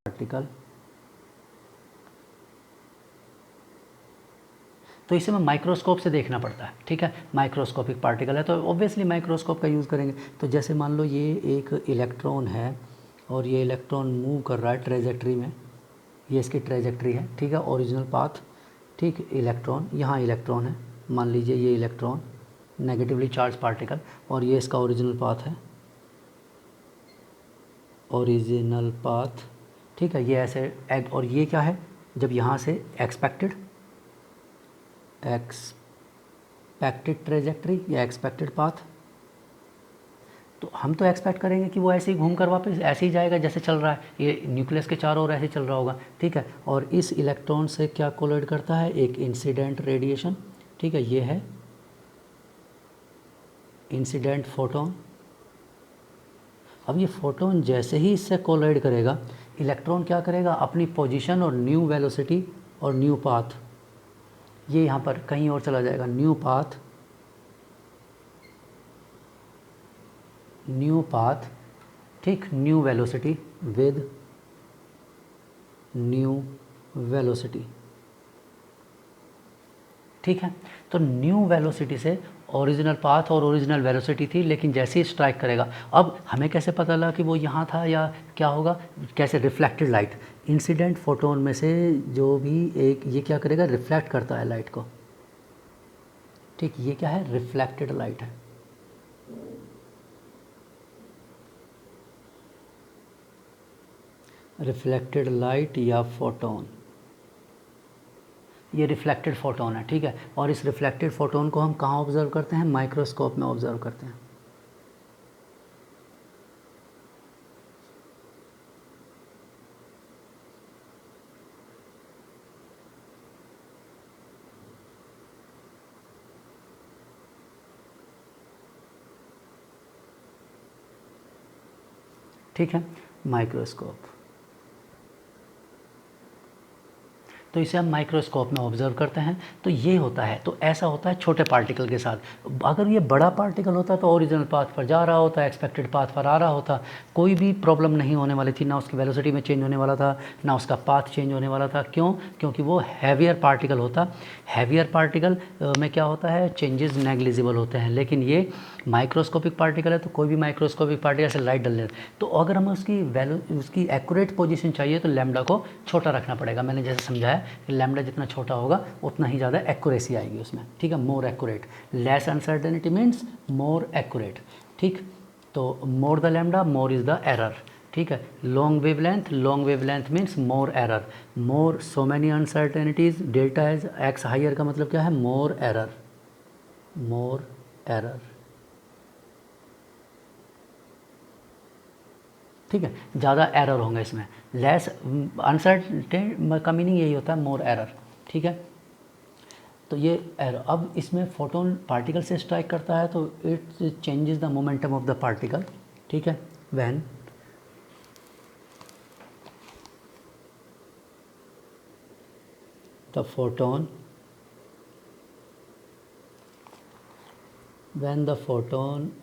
Particle, तो इसे हमें माइक्रोस्कोप से देखना पड़ता है, ठीक है। माइक्रोस्कोपिक पार्टिकल है तो ऑब्वियसली माइक्रोस्कोप का यूज़ करेंगे। तो जैसे मान लो ये एक इलेक्ट्रॉन है और ये इलेक्ट्रॉन मूव कर रहा है ट्रेजेक्ट्री में, ये इसकी ट्रेजेक्ट्री है, ठीक है, ओरिजिनल पाथ, ठीक। इलेक्ट्रॉन, यहाँ इलेक्ट्रॉन है, मान लीजिए ये इलेक्ट्रॉन नेगेटिवली चार्ज पार्टिकल, और ये इसका ओरिजिनल पाथ है, ओरिजिनल पाथ, ठीक है। ये ऐसे एग, और ये क्या है, जब यहाँ से एक्सपेक्टेड ट्रेजेक्ट्री या एक्सपेक्टेड पाथ, तो हम तो एक्सपेक्ट करेंगे कि वो ऐसे ही घूम कर वापस ऐसे ही जाएगा जैसे चल रहा है, ये न्यूक्लियस के चारों ओर ऐसे चल रहा होगा, ठीक है। और इस इलेक्ट्रॉन से क्या कोलाइड करता है, एक इंसिडेंट रेडिएशन, ठीक है, ये है इंसिडेंट फोटोन। अब ये फोटोन जैसे ही इससे कोलाइड करेगा, इलेक्ट्रॉन क्या करेगा, अपनी पोजीशन और न्यू वेलोसिटी और न्यू पाथ, ये यहाँ पर कहीं और चला जाएगा, न्यू पाथ, ठीक, new velocity with new velocity, ठीक है। तो न्यू वेलोसिटी से ओरिजिनल पाथ और ओरिजिनल वेलोसिटी थी, लेकिन जैसे ही स्ट्राइक करेगा, अब हमें कैसे पता लगा कि वो यहाँ था या क्या होगा, कैसे, रिफ्लेक्टेड लाइट, इंसिडेंट फोटोन में से जो भी एक, ये क्या करेगा, रिफ्लेक्ट करता है लाइट को, ठीक, ये क्या है, रिफ्लेक्टेड लाइट है। रिफ्लेक्टेड लाइट या फोटोन, ये रिफ्लेक्टेड फोटोन है, ठीक है। और इस रिफ्लेक्टेड फोटोन को हम कहाँ ऑब्जर्व करते हैं, माइक्रोस्कोप में ऑब्जर्व करते हैं, ठीक है, माइक्रोस्कोप। तो इसे हम माइक्रोस्कोप में ऑब्जर्व करते हैं। तो ये होता है, तो ऐसा होता है छोटे पार्टिकल के साथ। अगर ये बड़ा पार्टिकल होता तो ओरिजिनल पाथ पर जा रहा होता, एक्सपेक्टेड पाथ पर आ रहा होता, कोई भी प्रॉब्लम नहीं होने वाली थी, ना उसकी वेलोसिटी में चेंज होने वाला था, ना उसका पाथ चेंज होने वाला था। क्यों? क्योंकि वो हैवियर पार्टिकल होता। हैवियर पार्टिकल में क्या होता है, चेंजेस नेग्लिजिबल होते हैं। लेकिन ये माइक्रोस्कोपिक पार्टिकल है, तो कोई भी माइक्रोस्कोपिक पार्टिकल से लाइट डल लेते, तो अगर हमें उसकी एक्यूरेट पोजीशन चाहिए तो लैम्डा को छोटा रखना पड़ेगा। मैंने जैसे समझाया कि लैम्डा जितना छोटा होगा उतना ही ज़्यादा एक्यूरेसी आएगी उसमें, ठीक है, more accurate. Less uncertainty means more accurate, ठीक। तो more the lambda more is the error, ठीक है। Long wavelength means more error, more so many uncertainties, delta as X higher का मतलब क्या है, मोर एरर, ठीक है, ज़्यादा एरर होंगे इसमें। लेस अनसर्टेन का मीनिंग यही होता है, मोर एरर, ठीक है। तो ये एरर, अब इसमें फोटोन पार्टिकल से स्ट्राइक करता है तो it changes the momentum of the particle, ठीक है। When the photon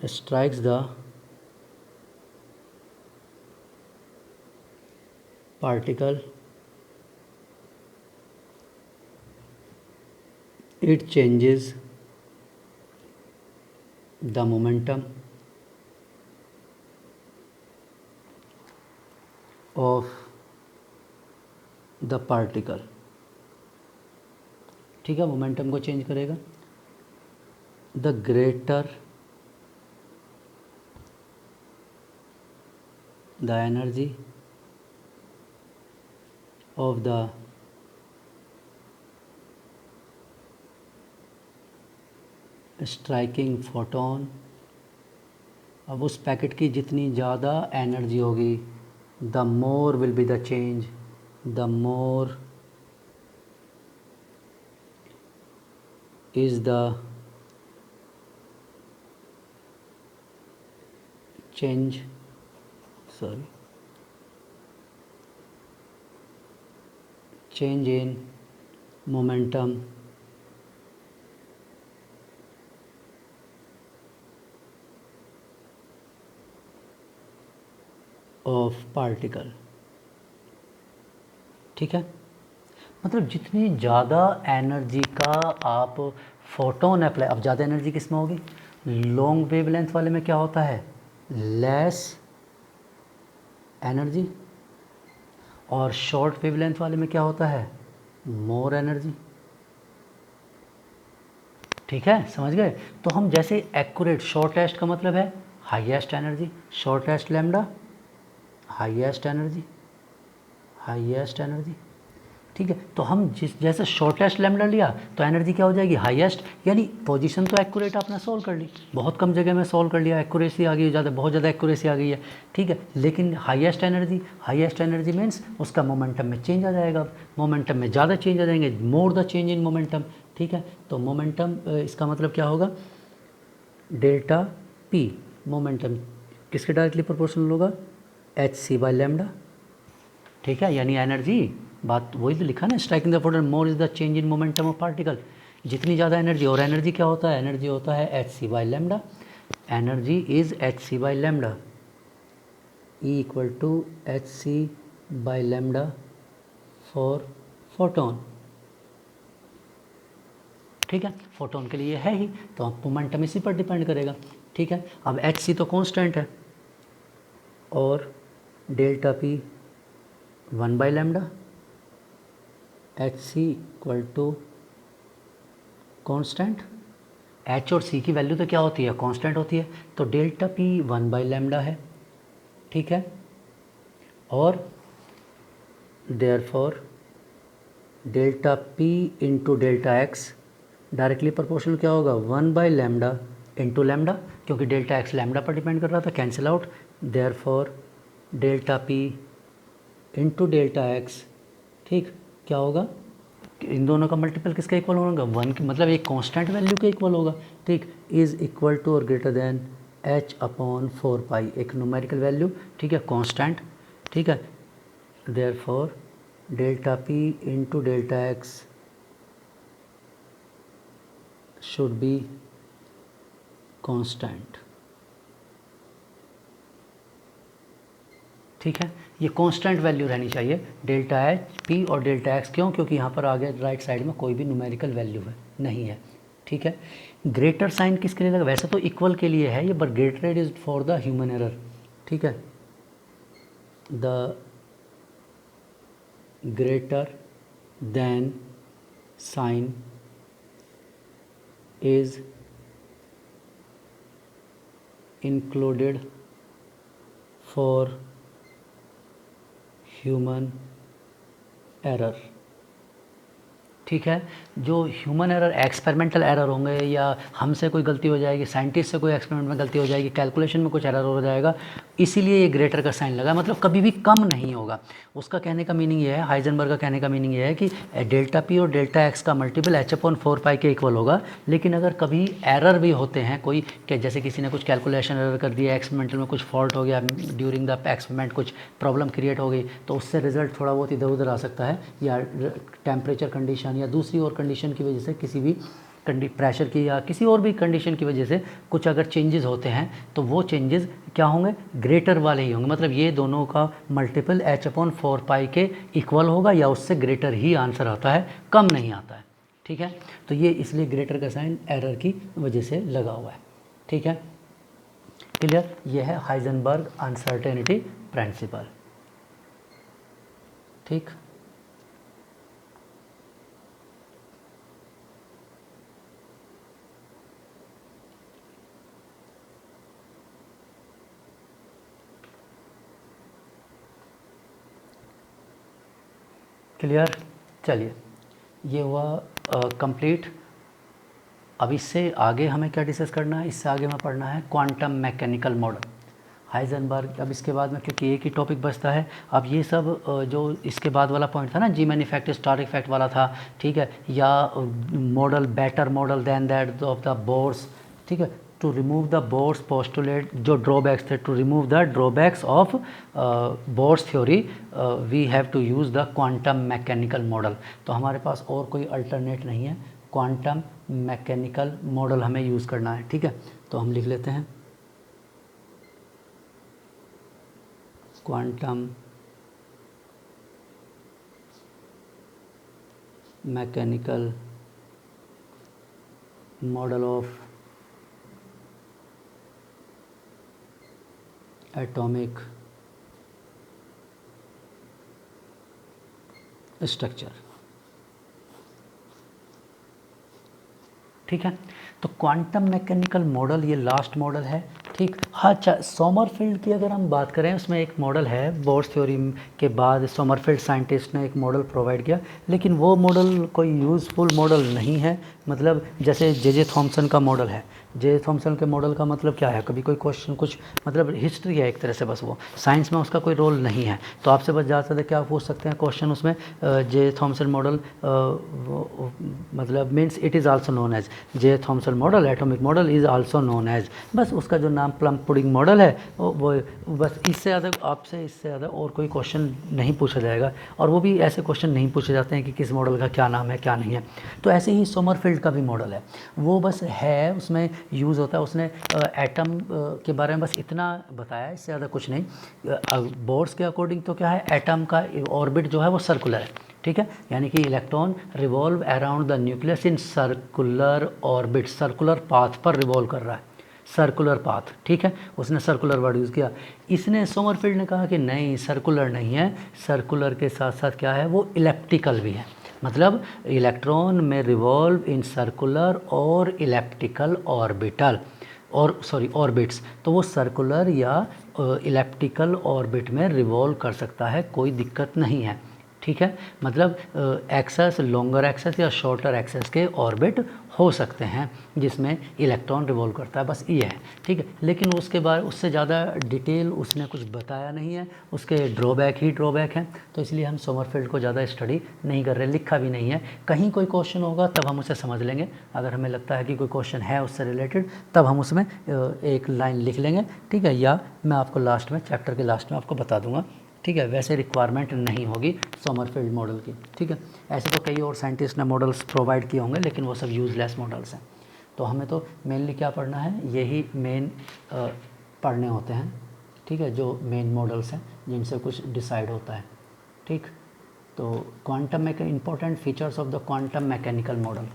strikes the particle, it changes the momentum of the particle, ठीक है, मोमेंटम को चेंज करेगा। The greater the energy of the striking photon, अब उस पैकेट की जितनी ज़्यादा एनर्जी होगी, the more will be the change, the more is the change in momentum of particle, ठीक है, मतलब जितनी ज़्यादा एनर्जी का आप फोटोन अप्लाई, अब ज़्यादा एनर्जी किस में होगी, लॉन्ग वेवलेंथ वाले में क्या होता है, लेस एनर्जी, और शॉर्ट वेवलेंथ वाले में क्या होता है, मोर एनर्जी। ठीक है, समझ गए। तो हम जैसे एक्यूरेट, शॉर्टेस्ट का मतलब है highest energy, shortest lambda, highest energy, highest energy. ठीक है, तो हम जैसे शॉर्टेस्ट लैम्डा लिया तो एनर्जी क्या हो जाएगी, हाईएस्ट, यानी पोजीशन तो एक्यूरेट आपने सॉल्व कर ली, बहुत कम जगह में सॉल्व कर लिया, एक्यूरेसी आ गई ज़्यादा, बहुत ज़्यादा एक्यूरेसी आ गई है। ठीक है, लेकिन हाईएस्ट एनर्जी मीन्स उसका मोमेंटम में चेंज आ जाएगा, मोमेंटम में ज़्यादा चेंज आ जाएंगे, more the change in momentum. ठीक है, तो मोमेंटम इसका मतलब क्या होगा, डेल्टा पी मोमेंटम किसके डायरेक्टली प्रोपोर्शनल होगा, एच सी बाई लैम्डा। ठीक है, यानी एनर्जी, बात वही तो लिखा ना, striking the photon more is the change in momentum of particle. जितनी ज़्यादा एनर्जी, और एनर्जी क्या होता है, एनर्जी होता है H C by lambda, energy is H C by lambda, E equal to H C by lambda for photon. ठीक है, फोटोन के लिए है ही, तो मोमेंटम इसी पर डिपेंड करेगा। ठीक है, अब एच सी तो कांस्टेंट है, और delta P 1/λ, H C equal to constant, H और सी की वैल्यू तो क्या होती है, कांस्टेंट होती है, तो डेल्टा पी 1/λ है। ठीक है, और therefore delta P into delta x directly proportional क्या होगा, 1/λ इंटू लैम्डा, क्योंकि डेल्टा एक्स लैम्डा पर डिपेंड कर रहा था, cancel out, therefore delta P into delta x, ठीक, क्या होगा, इन दोनों का मल्टीपल किसका इक्वल होगा, 1 की, मतलब एक कांस्टेंट वैल्यू के इक्वल होगा। ठीक, इज़ इक्वल टू और ग्रेटर देन h अपॉन 4 पाई, एक न्यूमेरिकल वैल्यू, ठीक है, कांस्टेंट। ठीक है, therefore delta P into delta x should be constant. ठीक है, ये कांस्टेंट वैल्यू रहनी चाहिए, डेल्टा एच पी और डेल्टा एक्स, क्यों, क्योंकि यहाँ पर आगे राइट साइड में कोई भी न्यूमेरिकल वैल्यू है नहीं है। ठीक है, ग्रेटर साइन किसके लिए लगा, वैसे तो इक्वल के लिए है ये, but greater is for the human error. ठीक है, the greater than sign is included for human error. ठीक है, जो ह्यूमन एरर, एक्सपेरिमेंटल एरर होंगे, या हमसे कोई गलती हो जाएगी, साइंटिस्ट से कोई एक्सपेरिमेंट में गलती हो जाएगी, कैलकुलेशन में कुछ एरर हो जाएगा, इसीलिए ये ग्रेटर का साइन लगा, मतलब कभी भी कम नहीं होगा। उसका कहने का मीनिंग ये है, हाइजेनबर्ग का कहने का मीनिंग ये है कि डेल्टा पी और डेल्टा एक्स का मल्टीपल एच अपॉन 4 पाई के इक्वल होगा, लेकिन अगर कभी एरर भी होते हैं कोई, कि जैसे किसी ने कुछ कैलकुलेशन एरर कर दिया, एक्सपेरिमेंटल में कुछ फॉल्ट हो गया, ड्यूरिंग द एक्सपेरिमेंट कुछ प्रॉब्लम क्रिएट हो गई, तो उससे रिजल्ट थोड़ा बहुत इधर उधर आ सकता है, या टेम्परेचर कंडीशन या दूसरी और कंडीशन की वजह से, किसी भी प्रेशर की या किसी और भी कंडीशन की वजह से कुछ अगर चेंजेस होते हैं, तो वो चेंजेस क्या होंगे, ग्रेटर वाले ही होंगे, मतलब ये दोनों का मल्टीपल एच अपॉन 4 पाई के इक्वल होगा, या उससे ग्रेटर ही आंसर आता है, कम नहीं आता है। ठीक है, तो ये इसलिए ग्रेटर का साइन एरर की वजह से लगा हुआ है। ठीक है, क्लियर, ये है हाइजेनबर्ग अनसर्टेनिटी प्रिंसिपल। ठीक, क्लियर, चलिए, ये हुआ कंप्लीट। अब इससे आगे हमें क्या डिस्कस करना है, इससे आगे हमें पढ़ना है क्वांटम मैकेनिकल मॉडल, हाइजेनबर्ग। अब इसके बाद में क्योंकि एक ही टॉपिक बचता है, अब ये सब जो इसके बाद वाला पॉइंट था ना, Zeeman effect Stark effect वाला था, ठीक है, या model better model than that of the Bohr's. ठीक है, to remove the Bohr's postulate, जो ड्रॉबैक्स थे, to remove the drawbacks of Bohr's theory we have to use the quantum mechanical model. तो हमारे पास और कोई अल्टरनेट नहीं है, क्वांटम मैकेनिकल मॉडल हमें यूज़ करना है। ठीक है, तो हम लिख लेते हैं quantum mechanical model of atomic structure. ठीक है, तो क्वांटम मैकेनिकल मॉडल ये लास्ट मॉडल है। ठीक, हाँ, अच्छा, सोमरफेल्ड की अगर हम बात करें, उसमें एक मॉडल है बोर्स थ्योरी के बाद सोमरफेल्ड साइंटिस्ट ने एक मॉडल प्रोवाइड किया, लेकिन वो मॉडल कोई यूज़फुल मॉडल नहीं है। मतलब जैसे जे थॉमसन का मॉडल है, जे थॉमसन के मॉडल का मतलब क्या है, कभी कोई क्वेश्चन कुछ मतलब हिस्ट्री है एक तरह से, बस वो साइंस में उसका कोई रोल नहीं है। तो आपसे बस ज़्यादा से ज़्यादा क्या पूछ सकते हैं क्वेश्चन उसमें, जे थॉमसन मॉडल मतलब means it is also known as J Thomson model, atomic model is also known as, बस उसका जो नाम प्लम पुडिंग मॉडल है वो बस, इससे ज़्यादा आपसे इससे ज़्यादा और कोई क्वेश्चन नहीं पूछा जाएगा। और वो भी ऐसे क्वेश्चन नहीं पूछे जाते हैं कि किस मॉडल का क्या नाम है क्या नहीं है। तो ऐसे ही सोमरफेल्ड का भी मॉडल है, वो बस है, उसमें यूज़ होता है, उसने एटम के बारे में बस इतना बताया, इससे ज़्यादा कुछ नहीं। बोर्स के अकॉर्डिंग तो क्या है, एटम का ऑर्बिट जो है वो सर्कुलर है। ठीक है, यानी कि electron revolve around the nucleus in circular orbit, circular path पर रिवॉल्व कर रहा है, सर्कुलर पाथ। ठीक है, उसने सर्कुलर वर्ड यूज़ किया। इसने सोमरफेल्ड ने कहा कि नहीं, सर्कुलर नहीं है, सर्कुलर के साथ साथ क्या है, वो इलेप्टिकल भी है। मतलब इलेक्ट्रॉन में रिवॉल्व इन सर्कुलर और इलेप्टिकल ऑर्बिटल और सॉरी ऑर्बिट्स, तो वो सर्कुलर या इलेप्टिकल ऑर्बिट में रिवॉल्व कर सकता है, कोई दिक्कत नहीं है। ठीक है, मतलब एक्सेस, लॉन्गर एक्सेस या शॉर्टर एक्सेस के ऑर्बिट हो सकते हैं जिसमें इलेक्ट्रॉन रिवॉल्व करता है, बस ये है। ठीक है, लेकिन उसके बाद उससे ज़्यादा डिटेल उसने कुछ बताया नहीं है, उसके ड्रॉबैक ही ड्रॉबैक हैं, तो इसलिए हम सोमरफेल्ड को ज़्यादा स्टडी नहीं कर रहे, लिखा भी नहीं है। कहीं कोई क्वेश्चन होगा तब हम उसे समझ लेंगे, अगर हमें लगता है कि कोई क्वेश्चन है उससे रिलेटेड, तब हम उसमें एक लाइन लिख लेंगे। ठीक है, या मैं आपको लास्ट में, चैप्टर के लास्ट में आपको बता दूंगा। ठीक है, वैसे रिक्वायरमेंट नहीं होगी सोमरफेल्ड मॉडल की। ठीक है, ऐसे तो कई और साइंटिस्ट ने मॉडल्स प्रोवाइड किए होंगे, लेकिन वो सब यूज़लेस मॉडल्स हैं। तो हमें तो मेनली क्या पढ़ना है, यही मेन पढ़ने होते हैं। ठीक है, जो मेन मॉडल्स हैं जिनसे कुछ डिसाइड होता है। ठीक, तो क्वांटम में important features of the quantum mechanical model.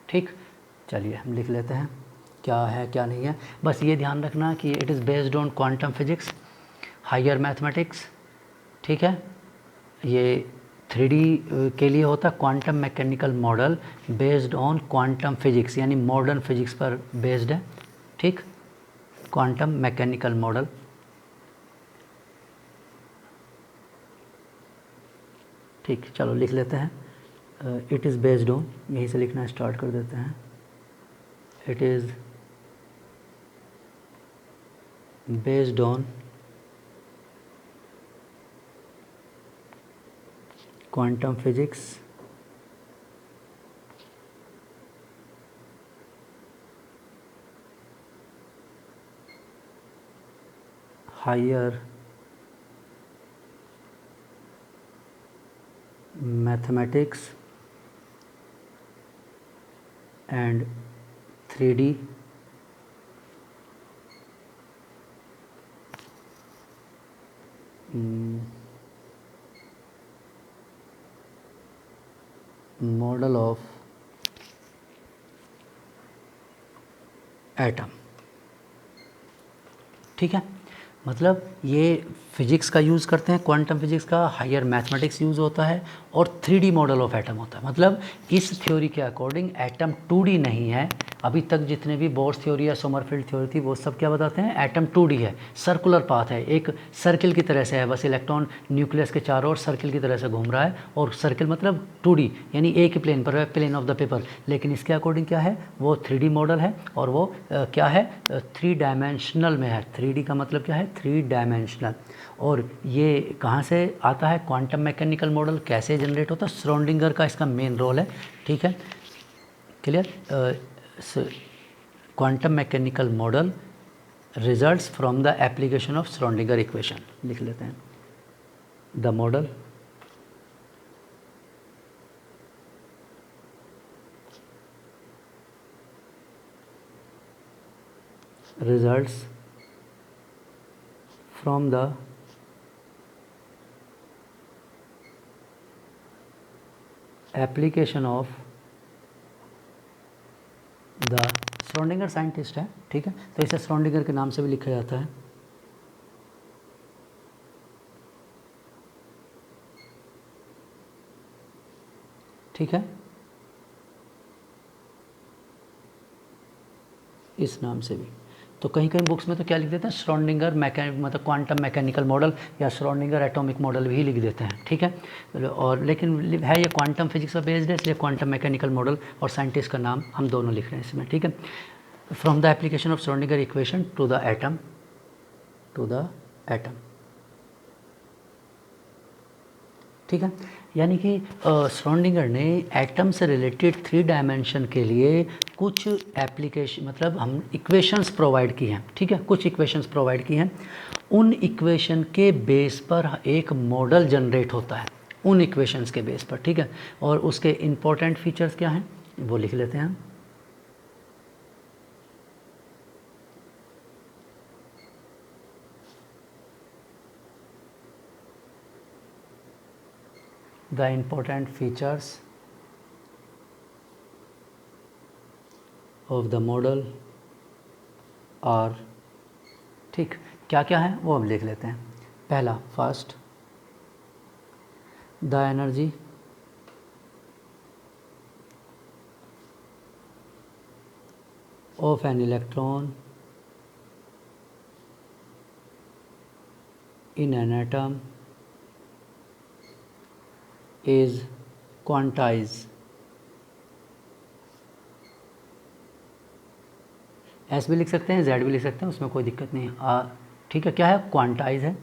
ठीक, चलिए हम लिख लेते हैं क्या है क्या नहीं है। बस ये ध्यान रखना कि it is based on quantum physics, higher mathematics. ठीक है, ये 3D के लिए होता है quantum mechanical model based on quantum physics, यानी मॉडर्न फिजिक्स पर बेस्ड है। ठीक, क्वांटम मैकेनिकल मॉडल। ठीक, चलो लिख लेते हैं। इट इज़ बेस्ड ऑन, यहीं से लिखना स्टार्ट कर देते हैं। It is based on quantum physics higher mathematics and 3D model of atom. ठीक है, मतलब ये फिजिक्स का यूज़ करते हैं, क्वांटम फिजिक्स का, हायर मैथमेटिक्स यूज़ होता है, और 3D मॉडल ऑफ एटम होता है। मतलब इस थ्योरी के अकॉर्डिंग एटम 2D नहीं है। अभी तक जितने भी बोर्स थ्योरी या सोमरफेल्ड थ्योरी थी, वो सब क्या बताते हैं, एटम 2D है, सर्कुलर पाथ है, एक सर्किल की तरह से है, बस इलेक्ट्रॉन न्यूक्लियस के चारों ओर सर्किल की तरह से घूम रहा है, और सर्किल मतलब 2D यानी एक ही प्लेन पर है, प्लेन ऑफ द पेपर। लेकिन इसके अकॉर्डिंग क्या है, वो 3D मॉडल है, और वो क्या है, 3 डायमेंशनल में है। 3D का मतलब क्या है, 3 डायमेंशनल। और ये कहाँ से आता है, क्वांटम मैकेनिकल मॉडल कैसे जनरेट होता है, श्रोडिंगर का इसका मेन रोल है। ठीक है, clear. Quantum mechanical model results from the application of Schrodinger equation, लिख लेते हैं। The model results from the application of the Schrodinger scientist है, ठीक है, तो इसे श्रोडिंगर के नाम से भी लिखा जाता है। ठीक है, इस नाम से भी। तो कहीं कहीं बुक्स में तो क्या लिख देते हैं, श्रोडिंगर मतलब क्वांटम मैकेनिकल मॉडल या श्रोडिंगर एटॉमिक मॉडल भी लिख देते हैं, ठीक है। और लेकिन है ये क्वांटम फिजिक्स पर बेस्ड है, इसलिए क्वांटम मैकेनिकल मॉडल और साइंटिस्ट का नाम हम दोनों लिख रहे हैं इसमें, ठीक है। From the application of Schrodinger equation two the atom, ठीक है। यानी कि श्रोडिंगर ने एटम से रिलेटेड 3 डायमेंशन के लिए कुछ एप्लीकेशन मतलब हम इक्वेशंस प्रोवाइड की हैं, ठीक है, कुछ इक्वेशंस प्रोवाइड की हैं। उन इक्वेशन के बेस पर एक मॉडल जनरेट होता है, उन इक्वेशंस के बेस पर, ठीक है। और उसके इम्पोर्टेंट फीचर्स क्या हैं वो लिख लेते हैं हम। The important features of the model are, ठीक, क्या क्या है वो हम लिख लेते हैं। पहला, first, the energy of an electron in an atom is quantized, S भी लिख सकते हैं, जेड भी लिख सकते हैं, उसमें कोई दिक्कत नहीं है। ठीक है, क्या है, क्वांटाइज है,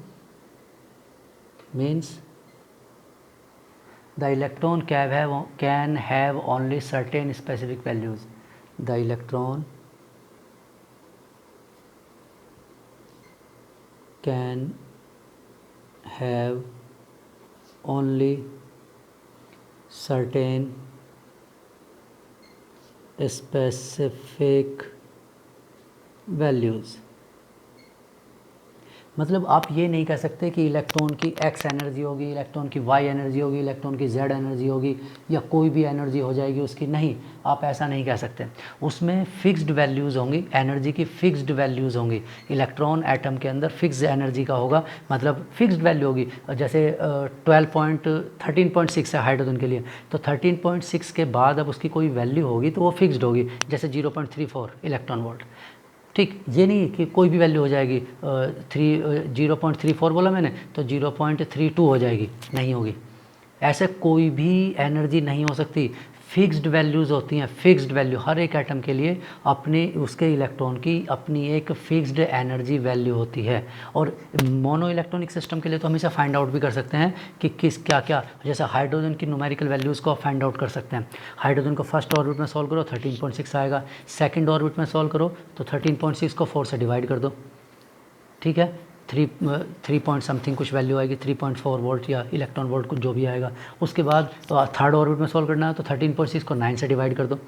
means the electron can have only certain specific values, the electron can have only certain specific values। मतलब आप ये नहीं कह सकते कि इलेक्ट्रॉन की एक्स एनर्जी होगी, इलेक्ट्रॉन की वाई एनर्जी होगी, इलेक्ट्रॉन की जेड एनर्जी होगी, या कोई भी एनर्जी हो जाएगी उसकी, नहीं, आप ऐसा नहीं कह सकते। उसमें फिक्स्ड वैल्यूज़ होंगी, एनर्जी की फिक्स्ड वैल्यूज़ होंगी। इलेक्ट्रॉन एटम के अंदर फिक्स एनर्जी का होगा, मतलब फिक्स्ड वैल्यू होगी। जैसे 13.6 है हाइड्रोजन के लिए, तो 13.6 के बाद अब उसकी कोई वैल्यू होगी तो वो फिक्स्ड होगी, जैसे 0.34 इलेक्ट्रॉन वोल्ट। ठीक, ये नहीं कि कोई भी वैल्यू हो जाएगी, 0.34 बोला मैंने तो 0.32 हो जाएगी, नहीं होगी। ऐसे कोई भी एनर्जी नहीं हो सकती, फिक्स्ड वैल्यूज़ होती हैं, फिक्स्ड वैल्यू हर एक एटम के लिए अपने उसके इलेक्ट्रॉन की अपनी एक फिक्स्ड एनर्जी वैल्यू होती है। और मोनो इलेक्ट्रॉनिक सिस्टम के लिए तो हमेशा फाइंड आउट भी कर सकते हैं कि किस क्या क्या, जैसे हाइड्रोजन की न्यूमेरिकल वैल्यूज़ को आप फाइंड आउट कर सकते हैं। हाइड्रोजन को फर्स्ट ऑर्बिट में सॉल्व करो 13.6 आएगा, सेकेंड ऑर्बिट में सॉल्व करो तो 13.6 को 4 से डिवाइड कर दो, ठीक है, 3 पॉइंट समथिंग कुछ वैल्यू आएगी, 3.4 वोल्ट या इलेक्ट्रॉन वोल्ट कुछ जो भी आएगा। उसके बाद थर्ड ऑर्बिट में सॉल्व करना है तो 13.6 को 9 से डिवाइड कर दो,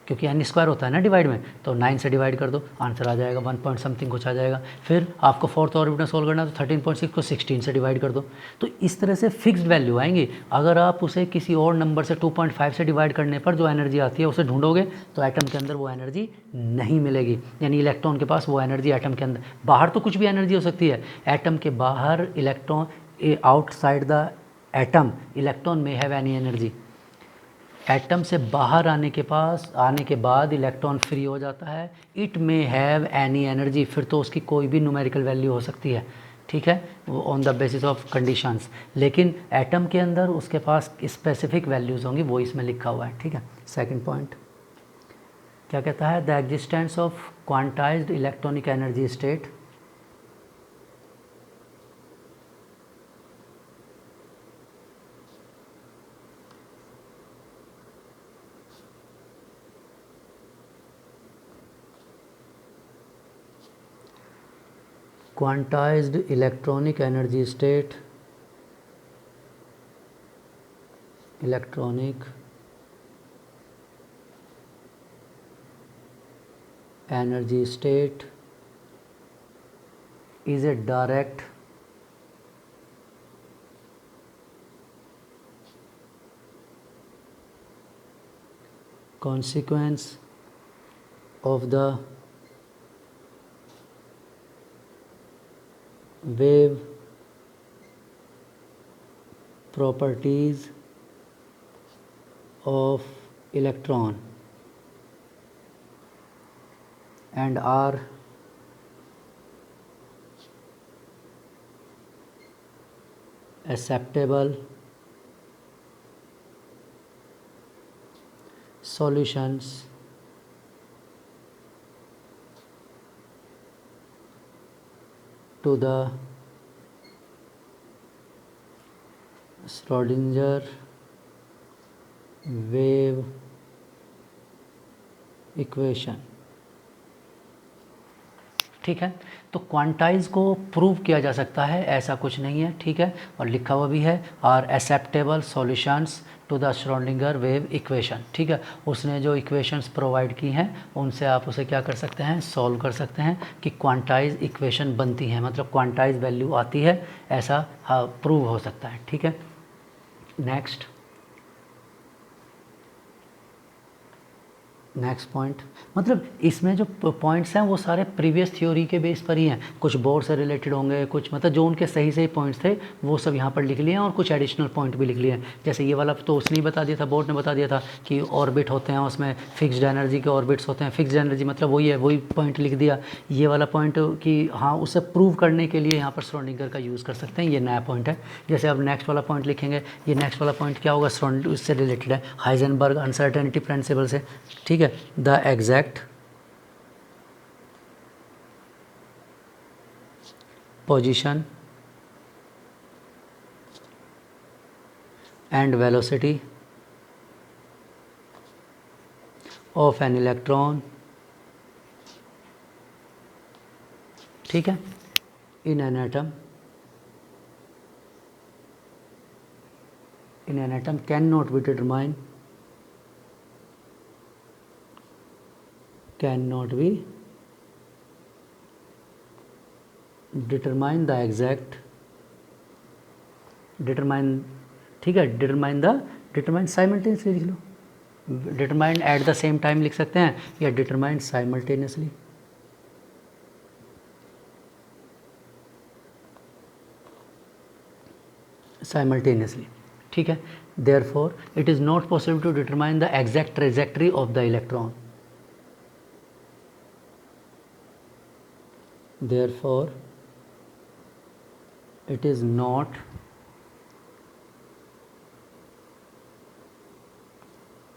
क्योंकि एन स्क्वायर होता है ना डिवाइड में, तो 9 से डिवाइड कर दो, आंसर आ जाएगा 1 पॉइंट समथिंग कुछ आ जाएगा। फिर आपको फोर्थ ऑर्बिट में सोल्व करना है तो 13.6 को 16 से डिवाइड कर दो। तो इस तरह से फिक्स्ड वैल्यू आएंगी। अगर आप उसे किसी और नंबर से 2.5 से डिवाइड करने पर जो एनर्जी आती है उसे ढूंढोगे तो एटम के अंदर वो एनर्जी नहीं मिलेगी, यानी इलेक्ट्रॉन के पास वो एनर्जी एटम के अंदर, बाहर तो कुछ भी एनर्जी हो सकती है, एटम के बाहर electron, outside the atom electron में हैव एनी एनर्जी। एटम से बाहर आने के बाद इलेक्ट्रॉन फ्री हो जाता है, it may have any energy, फिर तो उसकी कोई भी न्यूमेरिकल वैल्यू हो सकती है, ठीक है, वो on the basis of conditions. लेकिन एटम के अंदर उसके पास स्पेसिफिक वैल्यूज़ होंगी, वो इसमें लिखा हुआ है, ठीक है। सेकंड पॉइंट क्या कहता है, the existence of quantized electronic energy state, quantized electronic energy state, electronic energy state is a consequence of the wave properties of electron and are acceptable solutions to the Schrödinger wave equation. ठीक है, तो quantize को prove किया जा सकता है, ऐसा कुछ नहीं है। ठीक है, और लिखा हुआ भी है are acceptable solutions to the Schrodinger wave equation. ठीक है, उसने जो इक्वेशंस प्रोवाइड की हैं उनसे आप उसे क्या कर सकते हैं, सॉल्व कर सकते हैं कि क्वांटाइज इक्वेशन बनती है, मतलब क्वांटाइज वैल्यू आती है, ऐसा प्रूव हो सकता है। ठीक है, नेक्स्ट पॉइंट, मतलब इसमें जो पॉइंट्स हैं वो सारे प्रीवियस थ्योरी के बेस पर ही हैं, कुछ बोर्ड से रिलेटेड होंगे, कुछ मतलब जो उनके सही पॉइंट्स थे वो सब यहाँ पर लिख लिए हैं और कुछ एडिशनल पॉइंट भी लिख लिए हैं। जैसे ये वाला तो उसने ही बता दिया था, बोर्ड ने बता दिया था कि ऑर्बिट होते हैं, उसमें फिक्स्ड एनर्जी के ऑर्बिट्स होते हैं, फिक्स्ड एनर्जी मतलब वही है, वही पॉइंट लिख दिया। ये वाला पॉइंट कि हाँ उसे प्रूव करने के लिए यहाँ पर श्रोडिंगर का यूज़ कर सकते हैं, ये नया पॉइंट है। जैसे अब नेक्स्ट वाला पॉइंट लिखेंगे, ये नेक्स्ट वाला पॉइंट क्या होगा, उससे रिलेटेड है हाइजेनबर्ग अनसर्टेनिटी प्रिंसिपल से। ठीक है, the exact position and velocity of an electron, ठीक है, in an atom cannot be determined, determine the exact, ठीक है, determine साइमल्टेनियसली लिख लो, determine at the same time लिख सकते हैं या determine साइमल्टेनियसली। ठीक है, therefore it is not possible to determine the exact trajectory of the electron, therefore it is not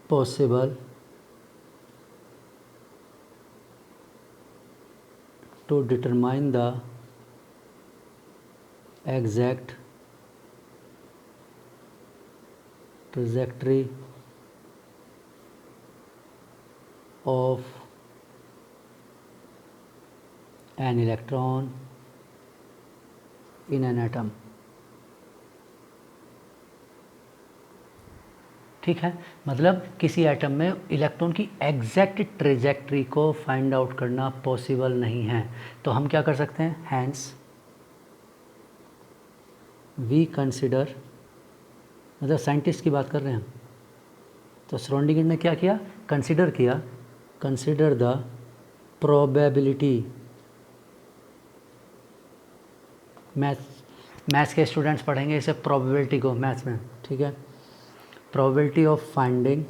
possible to determine the exact trajectory of an electron in an atom। ठीक है, मतलब किसी atom में electron की exact trajectory को find out करना possible नहीं है। तो हम क्या कर सकते हैं, हैंस वी कंसिडर, मतलब साइंटिस्ट की बात कर रहे हैं हम, तो श्रोडिंगर ने क्या किया, कंसिडर द प्रोबेबिलिटी, मैथ्स के स्टूडेंट्स पढ़ेंगे इसे प्रोबेबिलिटी को मैथ्स में। ठीक है, probability of finding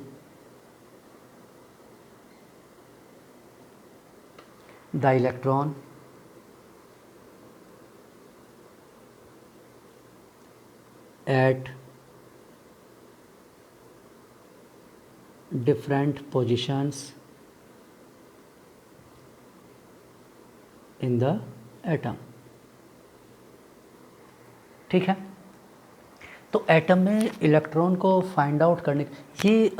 the electron at different positions in the atom. ठीक है, तो एटम में इलेक्ट्रॉन को फाइंड आउट करने ये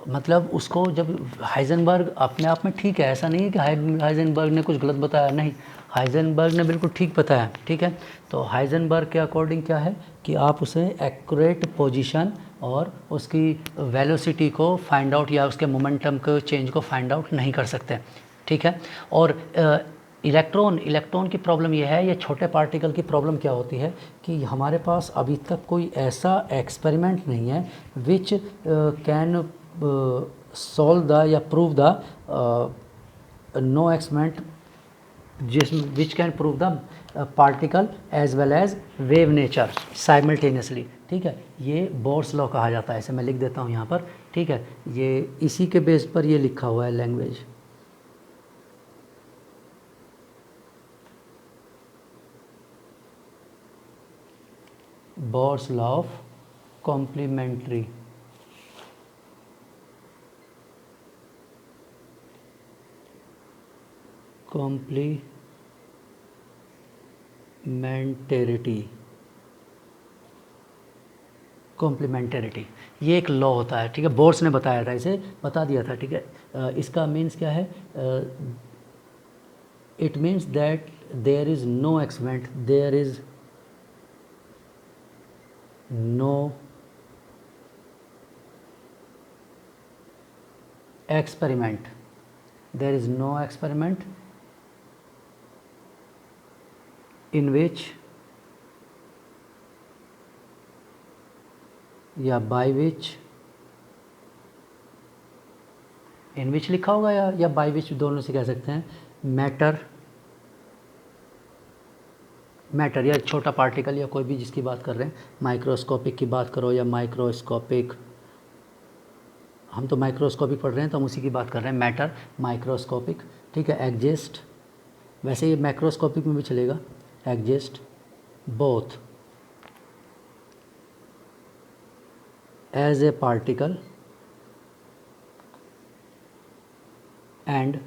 मतलब उसको जब हाइजेनबर्ग अपने आप में ठीक है, ऐसा नहीं है कि हाइजेनबर्ग ने कुछ गलत बताया, नहीं, हाइजेनबर्ग ने बिल्कुल ठीक बताया। ठीक है, तो हाइजेनबर्ग के अकॉर्डिंग क्या है कि आप उसे एक्यूरेट पोजीशन और उसकी वेलोसिटी को फाइंड आउट या उसके मोमेंटम के चेंज को फाइंड आउट नहीं कर सकते। ठीक है, और इलेक्ट्रॉन की प्रॉब्लम यह है, ये छोटे पार्टिकल की प्रॉब्लम क्या होती है कि हमारे पास अभी तक कोई ऐसा एक्सपेरिमेंट नहीं है विच कैन solve the या prove the no experiment which can prove the particle as well as wave nature simultaneously। ठीक है, ये बोर्स लॉ कहा जाता है, ऐसे मैं लिख देता हूँ यहाँ पर। ठीक है, ये इसी के बेस पर ये लिखा हुआ है language. Bohr's law of complementary. Complementarity ये एक लॉ होता है। ठीक है, बोर्स ने बताया था, इसे बता दिया था। ठीक है, इसका मीन्स क्या है? It means that there is no experiment, there is no experiment, there is no experiment in which या by which, in which लिखा होगा या by which, दोनों से कह सकते हैं। मैटर या छोटा पार्टिकल या कोई भी जिसकी बात कर रहे हैं, माइक्रोस्कोपिक की बात करो या माइक्रोस्कोपिक, हम तो माइक्रोस्कोपिक पढ़ रहे हैं तो हम उसी की बात कर रहे हैं, मैटर, माइक्रोस्कोपिक। ठीक है, एग्जिस्ट, वैसे ये मैक्रोस्कोपिक में भी चलेगा, exist both as a particle and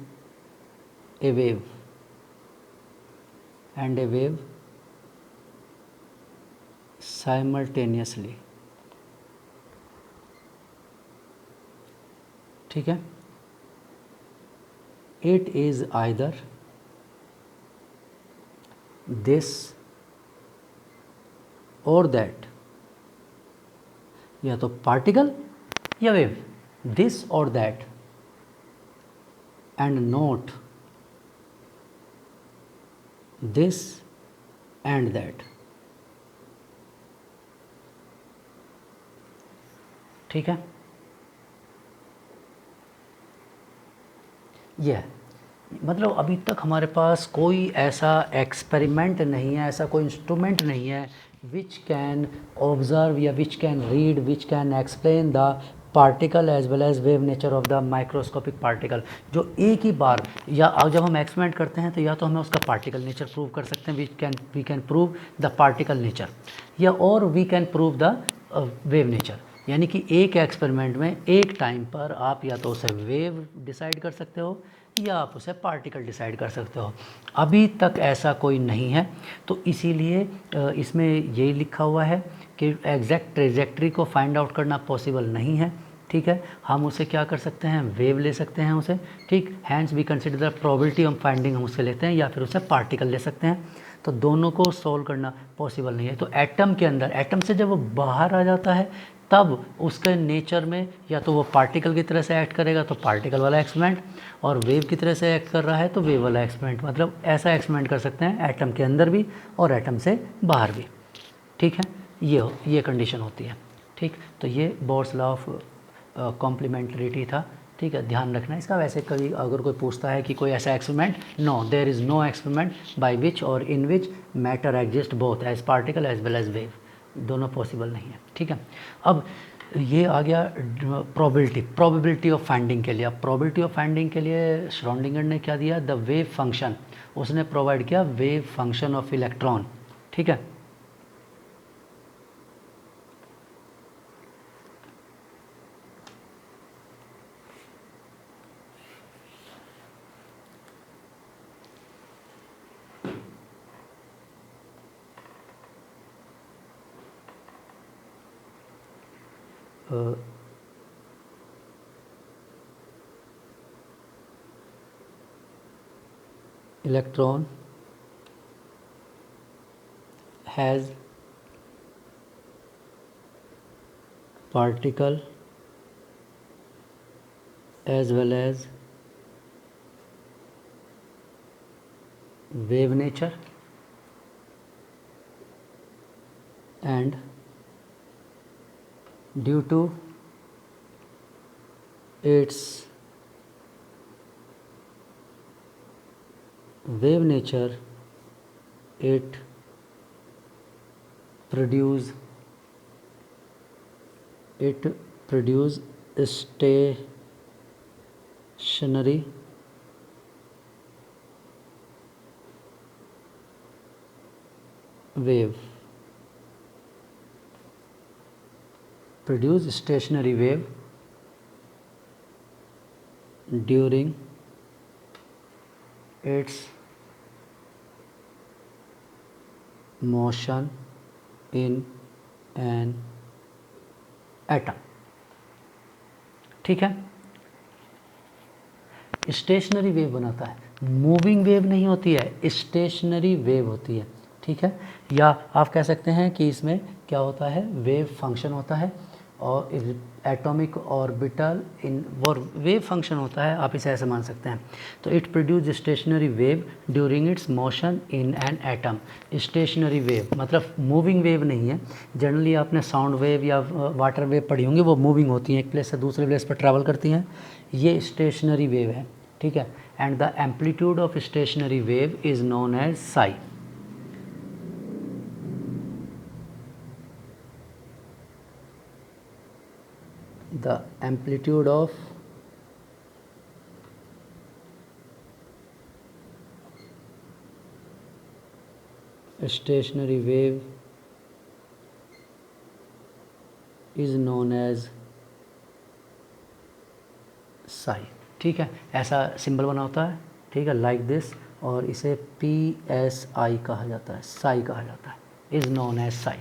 a wave simultaneously. ठीक है, it is either this or that, या तो पार्टिकल या wave, this or that, and not this and that. ठीक है, यह मतलब अभी तक हमारे पास कोई ऐसा एक्सपेरिमेंट नहीं है, ऐसा कोई इंस्ट्रूमेंट नहीं है विच कैन ऑब्जर्व या which can read, which can explain the particle as well as wave nature of the microscopic particle, जो एक ही बार, या जब हम एक्सपेरिमेंट करते हैं तो या तो हमें उसका पार्टिकल नेचर प्रूव कर सकते हैं, we can prove the particle nature, या और we can prove the wave nature. यानी कि एक एक्सपेरिमेंट में एक टाइम पर आप या तो उसे वेव डिसाइड कर सकते हो या आप उसे पार्टिकल डिसाइड कर सकते हो। अभी तक ऐसा कोई नहीं है, तो इसीलिए इसमें यही लिखा हुआ है कि एग्जैक्ट ट्रेजेक्ट्री को फाइंड आउट करना पॉसिबल नहीं है। ठीक है, हम उसे क्या कर सकते हैं, वेव ले सकते हैं उसे। ठीक, hence we consider the probability of finding, हम उससे लेते हैं, या फिर उसे पार्टिकल ले सकते हैं। तो दोनों को सोल्व करना पॉसिबल नहीं है। तो एटम के अंदर, एटम से जब वो बाहर आ जाता है तब उसके नेचर में या तो वो पार्टिकल की तरह से एक्ट करेगा तो पार्टिकल वाला एक्सपेरिमेंट, और वेव की तरह से एक्ट कर रहा है तो वेव वाला एक्सपेरिमेंट। मतलब ऐसा एक्सपेरिमेंट कर सकते हैं एटम के अंदर भी और एटम से बाहर भी। ठीक है, ये कंडीशन होती है। ठीक, तो ये बोर्स लॉ ऑफ कॉम्प्लीमेंटरिटी था। ठीक है, ध्यान रखना इसका। वैसे कभी अगर कोई पूछता है कि कोई ऐसा experiment, no, there is no experiment by which और in which matter exist both as particle as well as wave, दोनों पॉसिबल नहीं है। ठीक है, अब ये आ गया प्रोबेबिलिटी ऑफ फाइंडिंग के लिए। अब प्रोबेबिलिटी ऑफ फाइंडिंग के लिए श्रोडिंगर ने क्या दिया, द वेव फंक्शन, उसने प्रोवाइड किया वेव फंक्शन ऑफ इलेक्ट्रॉन। ठीक है, electron has particle as well as wave nature and due to its wave nature, it produce stationary wave, during its motion in an atom। ठीक है, stationary wave बनाता है, moving wave नहीं होती है, stationary wave होती है। ठीक है, या आप कह सकते हैं कि इसमें क्या होता है, वेव फंक्शन होता है और एटॉमिक ऑर्बिटल इन वो वेव फंक्शन होता है, आप इसे ऐसे मान सकते हैं। तो it produce stationary wave during its motion in an atom. Stationary wave मतलब मूविंग वेव नहीं है। जनरली आपने साउंड वेव या वाटर वेव पढ़ी होंगी, वो मूविंग होती हैं, एक प्लेस से दूसरे प्लेस पर ट्रैवल करती हैं। ये स्टेशनरी वेव है। ठीक है, and the amplitude of stationary wave is known as psi. The amplitude of stationary wave is known as psi। ठीक है, ऐसा सिंबल बना होता है। ठीक है, लाइक दिस, और इसे PSI कहा जाता है, साई कहा जाता है, इज़ नोन एज साई।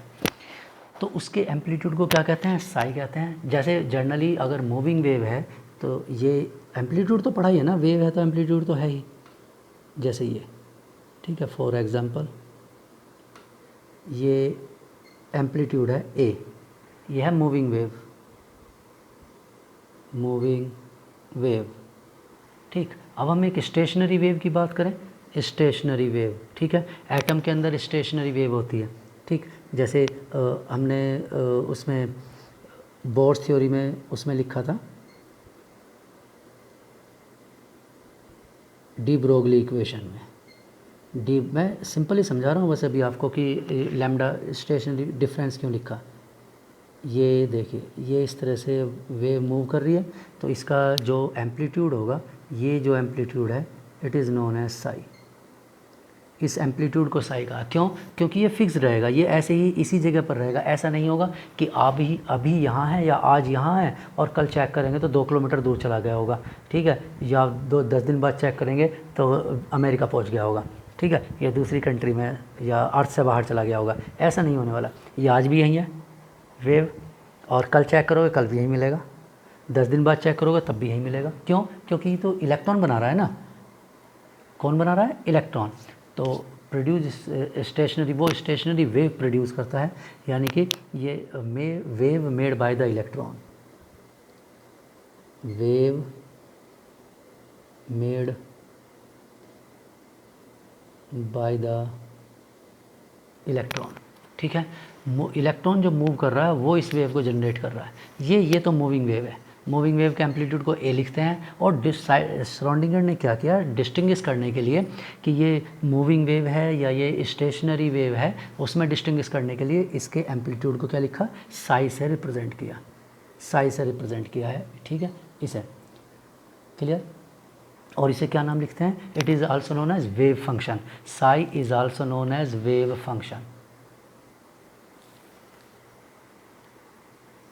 तो उसके एम्पलीट्यूड को क्या कहते हैं, साई कहते हैं। जैसे जनरली अगर मूविंग वेव है तो ये एम्पलीट्यूड तो पढ़ा ही है ना, वेव है तो एम्पलीट्यूड तो है ही, जैसे ये। ठीक है, फॉर एग्जांपल ये एम्पलीट्यूड है ए, ये है मूविंग वेव। ठीक, अब हम एक स्टेशनरी वेव की बात करें, स्टेशनरी वेव। ठीक है, एटम के अंदर स्टेशनरी वेव होती है। ठीक, जैसे हमने उसमें बोर्स थ्योरी में उसमें लिखा था, डी ब्रोगली इक्वेशन में। मैं सिंपली समझा रहा हूँ वैसे भी आपको कि लैम्डा स्टेशनरी डिफरेंस क्यों लिखा। ये देखिए, ये इस तरह से वेव मूव कर रही है, तो इसका जो एम्पलीट्यूड होगा, ये जो एम्पलीट्यूड है, it is known as psi. इस एम्पलीट्यूड को साई कहा, क्यों? क्योंकि ये फिक्स रहेगा, ये ऐसे ही इसी जगह पर रहेगा। ऐसा नहीं होगा कि आप ही अभी यहाँ हैं या आज यहाँ हैं और कल चेक करेंगे तो 2 किलोमीटर दूर चला गया होगा। ठीक है, या 10 दिन बाद चेक करेंगे तो अमेरिका पहुँच गया होगा। ठीक है, या दूसरी कंट्री में या अर्थ से बाहर चला गया होगा। ऐसा नहीं होने वाला, ये आज भी यहीं है वेव, और कल चेक करोगे कल भी यहीं मिलेगा, 10 दिन बाद चेक करोगे तब भी यहीं मिलेगा। क्यों? क्योंकि ये तो इलेक्ट्रॉन बना रहा है ना। कौन बना रहा है? इलेक्ट्रॉन। तो प्रोड्यूस स्टेशनरी, वो स्टेशनरी वेव प्रोड्यूस करता है, यानी कि ये wave made by the electron, wave made by the electron. ठीक है, इलेक्ट्रॉन जो मूव कर रहा है वो इस वेव को जनरेट कर रहा है। ये तो मूविंग वेव है। मूविंग वेव के एम्पलीट्यूड को ए लिखते हैं, और श्रोडिंगर ने क्या किया, डिस्टिंग्विश करने के लिए कि ये मूविंग वेव है या ये स्टेशनरी वेव है, उसमें डिस्टिंग्विश करने के लिए इसके एम्पलीट्यूड को क्या लिखा, साई से रिप्रेजेंट किया, साई से रिप्रेजेंट किया है। ठीक है, इसे क्लियर। और इसे क्या नाम लिखते हैं, it is also known as wave function. Psi is also known as wave function,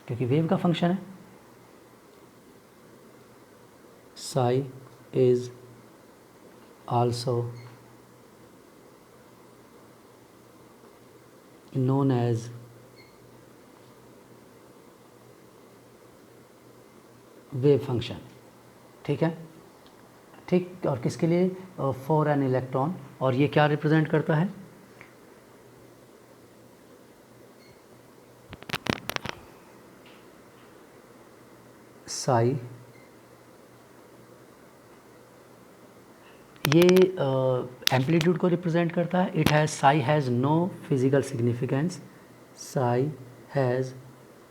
क्योंकि वेव का फंक्शन है। Psi is also known as wave function। ठीक है, ठीक। और किसके लिए? For an electron. और ये क्या रिप्रेजेंट करता है? साई, ये एम्पलीट्यूड को रिप्रेजेंट करता है। It has, psi has no physical significance, psi has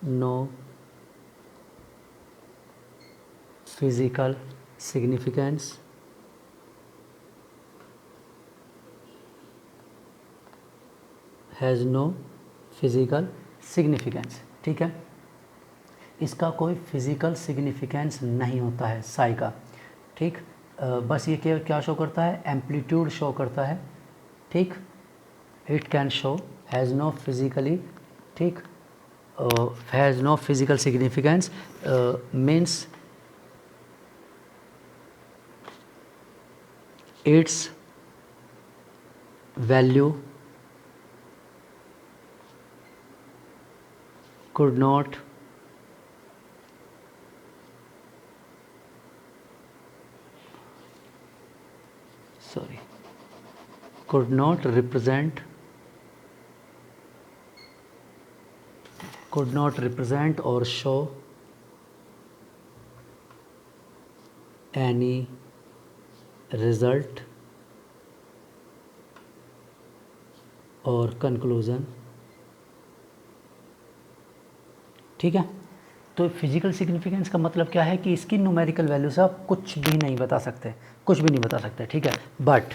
no physical significance has no physical significance. ठीक है, इसका कोई फिज़िकल सिग्निफिकेंस नहीं होता है साई का। ठीक, बस ये क्या शो करता है, एम्पलीट्यूड शो करता है। ठीक, it can show, has no physically, ठीक, has no physical significance means its value could not represent or show any result or conclusion। ठीक है, तो फिज़िकल सिग्निफिकेंस का मतलब क्या है कि इसकी न्यूमेरिकल वैल्यू से आप कुछ भी नहीं बता सकते, कुछ भी नहीं बता सकते। ठीक है, बट